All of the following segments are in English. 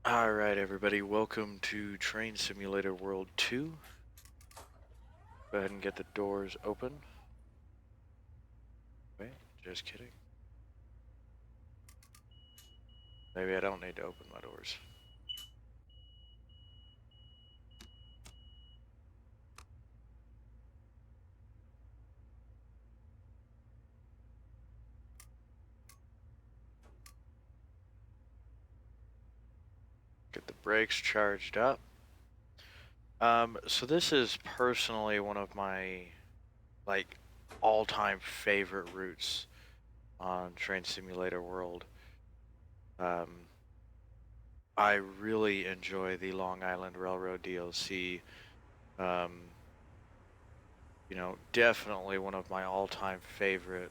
Alright, everybody, welcome to Train Simulator World 2. Go ahead and get the doors open. Wait, just kidding. Maybe I don't need to open my doors. Get the brakes charged up. So this is personally one of my, all-time favorite routes on Train Simulator World. I really enjoy the Long Island Railroad DLC. Definitely one of my all-time favorite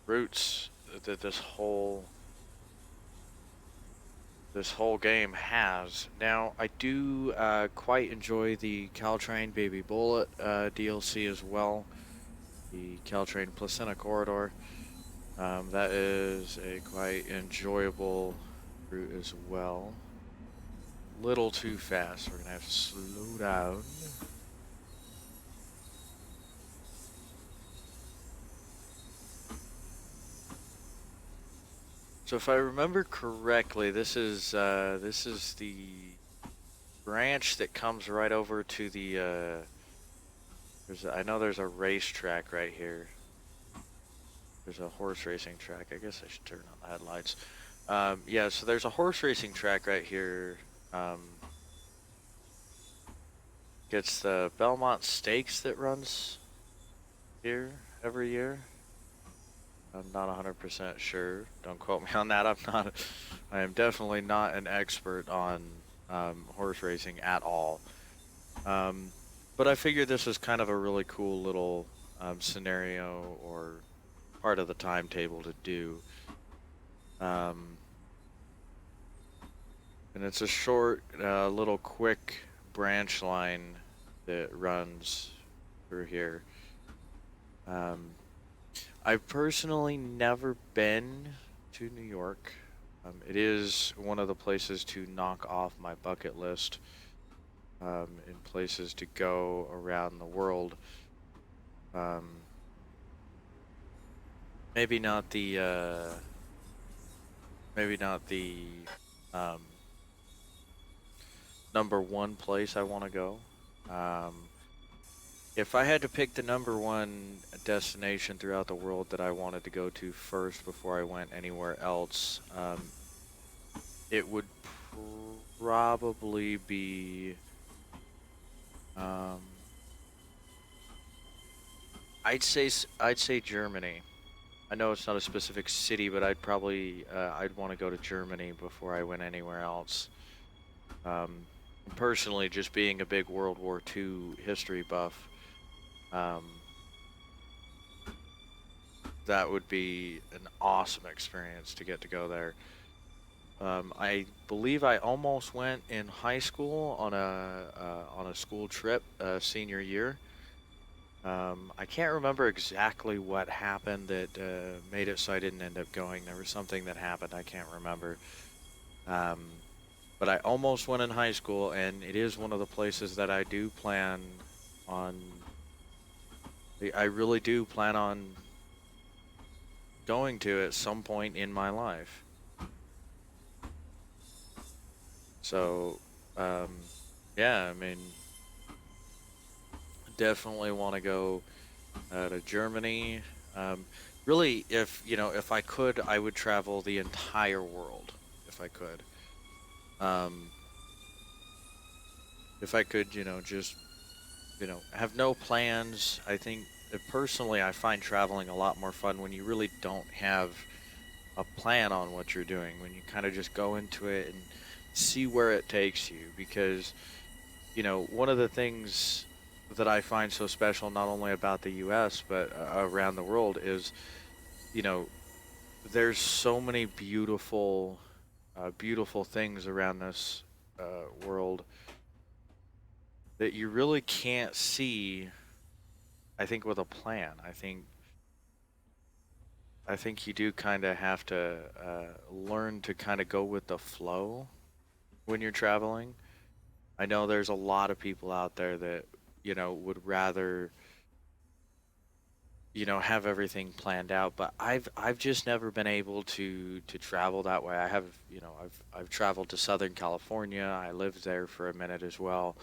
routes that this whole game has. Now, I do quite enjoy the Caltrain Baby Bullet DLC as well, the Caltrain Placenta Corridor. That is a quite enjoyable route as well. Little too fast, we're gonna have to slow down. So if I remember correctly, this is the branch that comes right over to the I know there's a racetrack right here. There's a horse racing track. I guess I should turn on the headlights. Yeah, so there's a horse racing track right here. It's the Belmont Stakes that runs here every year. I'm not 100% sure. Don't quote me on that. I am definitely not an expert on horse racing at all. But I figured this was kind of a really cool little scenario or part of the timetable to do. And it's a short, little quick branch line that runs through here. I've personally never been to New York. It is one of the places to knock off my bucket list in places to go around the world. Maybe not the number one place I want to go. If I had to pick the number one destination throughout the world that I wanted to go to first before I went anywhere else, it would probably be, I'd say Germany. I know it's not a specific city, but I'd want to go to Germany before I went anywhere else. Personally, just being a big World War II history buff, that would be an awesome experience to get to go there. I believe I almost went in high school on a school trip senior year. I can't remember exactly what happened that made it so I didn't end up going. There was something that happened, I can't remember. But I almost went in high school, and it is one of the places that I do plan on. I really do plan on going to at some point in my life. So, yeah, I mean, definitely want to go to Germany. Really, if I could, I would travel the entire world if I could. If I could, just, have no plans. I think personally, I find traveling a lot more fun when you really don't have a plan on what you're doing, when you kind of just go into it and see where it takes you. Because, one of the things that I find so special, not only about the US, but around the world, is, you know, there's so many beautiful things around this world that you really can't see, I think, with a plan. I think I think you do kind of have to learn to kind of go with the flow when you're traveling. I know there's a lot of people out there that, would rather, have everything planned out, but I've just never been able to travel that way. I have, I've traveled to Southern California. I lived there for a minute as well.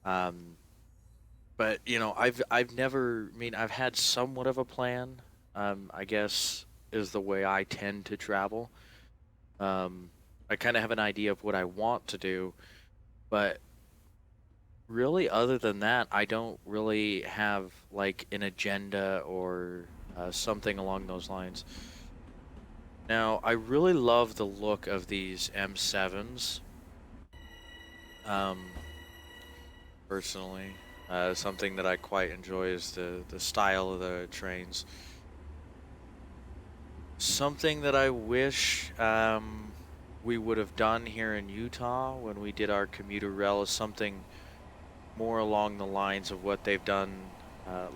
Um, but I've never, I mean, I've had somewhat of a plan, I guess is the way I tend to travel. Um, I kind of have an idea of what I want to do, but really, other than that, I don't really have like an agenda or something along those lines. Now, I really love the look of these M7s, um, personally. Something that I quite enjoy is the style of the trains. Something that I wish we would have done here in Utah when we did our commuter rail is something more along the lines of what they've done,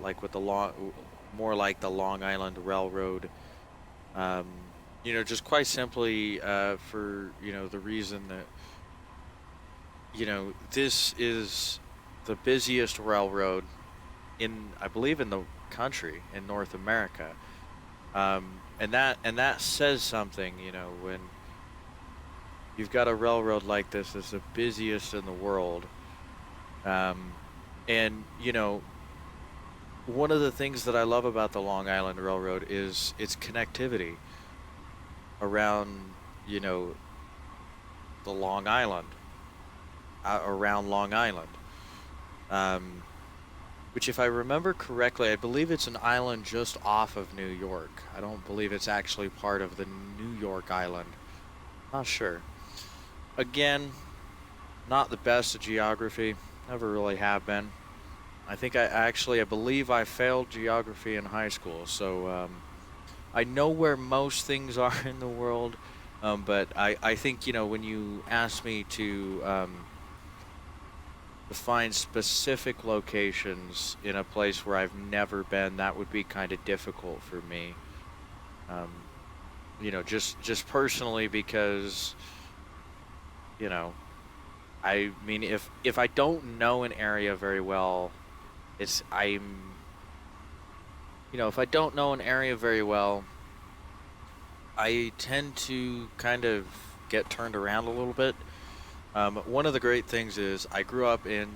like with the more like the Long Island Railroad. Just quite simply for the reason that this is the busiest railroad in, I believe, in the country in North America, and that says something. When you've got a railroad like this that's the busiest in the world, um, and one of the things that I love about the Long Island Railroad is its connectivity around, the Long Island, around Long Island, um, which, if I remember correctly, I believe it's an island just off of New York. I don't believe it's actually part of the New York Island. Not sure. Again, not the best at geography. Never really have been. I think I believe I failed geography in high school, so I know where most things are in the world, but I think, when you ask me to find specific locations in a place where I've never been, that would be kind of difficult for me. Um, just personally because, you know, I mean, if I don't know an area very well, it's I'm if I don't know an area very well, I tend to kind of get turned around a little bit. One of the great things is I grew up in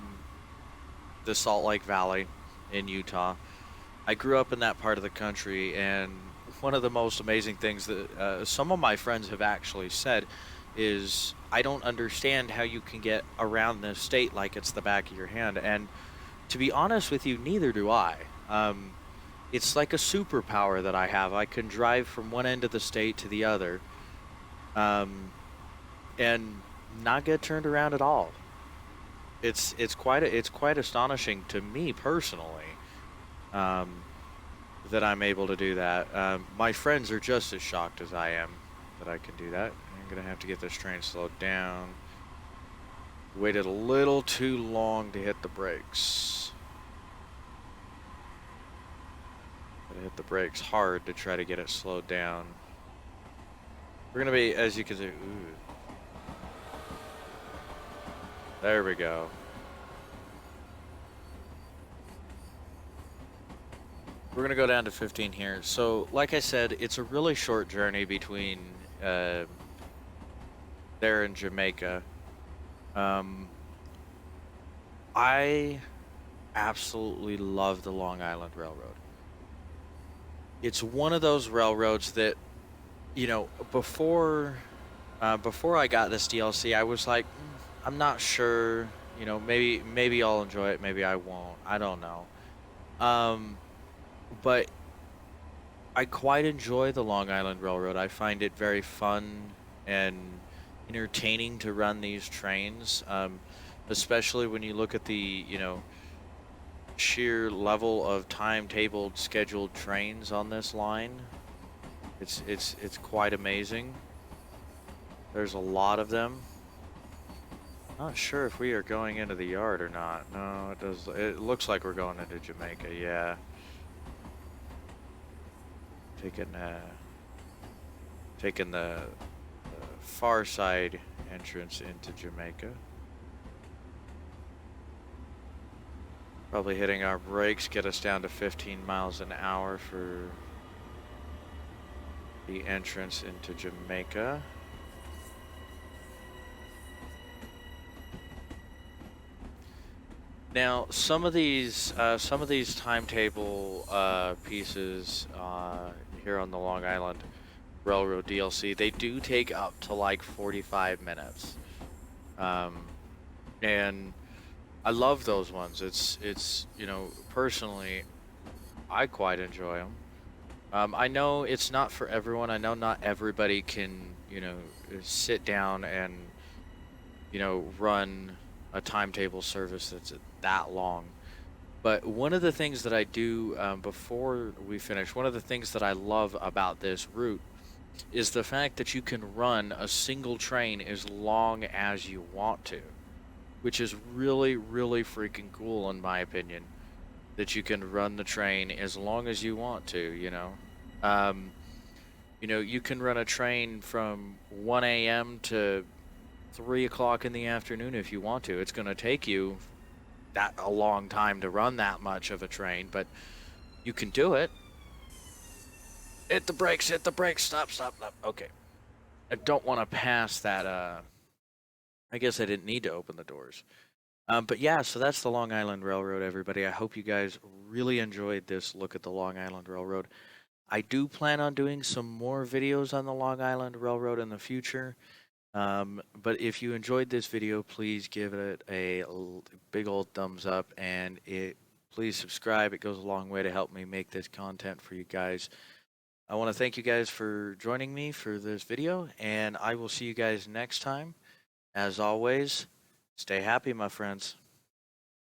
the Salt Lake Valley in Utah. I grew up in that part of the country, and one of the most amazing things that some of my friends have actually said is, I don't understand how you can get around this state like it's the back of your hand. And to be honest with you, neither do I. It's like a superpower that I have. I can drive from one end of the state to the other, um, and not get turned around at all. It's quite astonishing to me personally, um, that I'm able to do that. My friends are just as shocked as I am that I can do that. I'm gonna have to get this train slowed down. Waited a little too long to hit the brakes. Gotta hit the brakes hard to try to get it slowed down. We're gonna be, as you can see, ooh, there we go. We're gonna go down to 15 here. So, like I said, it's a really short journey between there and Jamaica. Um, I absolutely love the Long Island Railroad. It's one of those railroads that, before I got this DLC, I was like, I'm not sure. Maybe I'll enjoy it, maybe I won't. I don't know. Um, but I quite enjoy the Long Island Railroad. I find it very fun and entertaining to run these trains, especially when you look at the, sheer level of timetabled scheduled trains on this line. It's quite amazing. There's a lot of them. Not sure if we are going into the yard or not. No, it does. It looks like we're going into Jamaica. Yeah. taking taking the far side entrance into Jamaica. Probably hitting our brakes, get us down to 15 miles an hour for the entrance into Jamaica. Now, some of these timetable pieces here on the Long Island Railroad DLC, they do take up to like 45 minutes, and I love those ones. It's personally, I quite enjoy them. I know it's not for everyone. I know not everybody can sit down and run a timetable service that's that long. But one of the things that I do before we finish, one of the things that I love about this route is the fact that you can run a single train as long as you want to, which is really, really freaking cool in my opinion, that you can run the train as long as you want to. Um, you can run a train from 1 a.m. to 3 o'clock in the afternoon if you want to. It's going to take you that a long time to run that much of a train, but you can do it. Hit the brakes, stop, stop, stop. Okay. I don't want to pass that. I guess I didn't need to open the doors. But yeah, so that's the Long Island Railroad, everybody. I hope you guys really enjoyed this look at the Long Island Railroad. I do plan on doing some more videos on the Long Island Railroad in the future. But if you enjoyed this video, please give it a big old thumbs up, and please subscribe. It goes a long way to help me make this content for you guys. I want to thank you guys for joining me for this video, and I will see you guys next time. As always, stay happy, my friends.